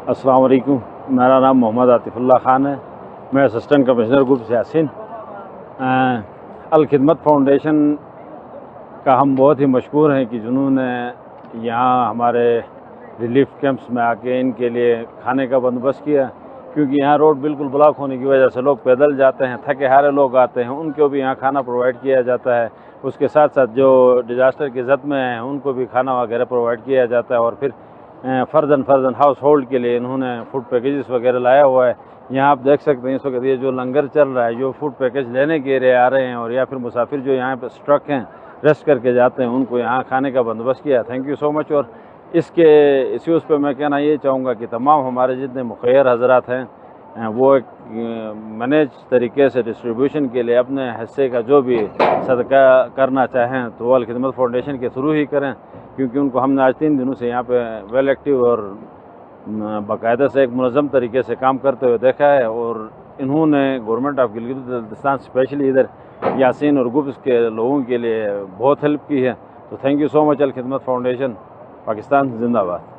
अस्सलाम वालेकुम। मेरा नाम मोहम्मद आतिफुल्लाह ख़ान है। मैं असिस्टेंट कमिश्नर ग्रुप यासीन। अल खिदमत फाउंडेशन का हम बहुत ही मशहूर हैं कि जिन्होंने यहाँ हमारे रिलीफ कैंप्स में आके इनके लिए खाने का बंदोबस्त किया, क्योंकि यहाँ रोड बिल्कुल ब्लॉक होने की वजह से लोग पैदल जाते हैं, थके हारे लोग आते हैं, उनको भी यहाँ खाना प्रोवाइड किया जाता है। उसके साथ साथ जो डिज़ास्टर की जद में हैं उनको भी खाना वगैरह प्रोवाइड किया जाता है। और फिर फ़र्जन हाउस होल्ड के लिए इन्होंने फूड पैकेजेस वगैरह लाया हुआ है। यहाँ आप देख सकते हैं इस वक्त ये जो लंगर चल रहा है, जो फूड पैकेज लेने के लिए आ रहे हैं और या फिर मुसाफिर जो यहाँ पर स्ट्रक हैं, रेस्ट करके जाते हैं, उनको यहाँ खाने का बंदोबस्त किया। Thank you so much. और इसी उस पर मैं कहना ये चाहूँगा कि तमाम हमारे जितने मुखैर हजरात हैं वो एक मैनेज तरीके से डिस्ट्रीब्यूशन के लिए अपने हिस्से का जो भी सदका करना चाहें तो वो अल खिदमत फाउंडेशन के थ्रू ही करें, क्योंकि उनको हमने आज 3 दिनों से यहाँ पे वेल एक्टिव और बाकायदा से एक मुनज़्ज़म तरीके से काम करते हुए देखा है। और इन्होंने गवर्नमेंट ऑफ गिलगित-बल्तिस्तान स्पेशली इधर यासीन और ग्रुप्स के लोगों के लिए बहुत हेल्प की है। तो थैंक यू सो मच। अल खिदमत फाउंडेशन पाकिस्तान जिंदाबाद।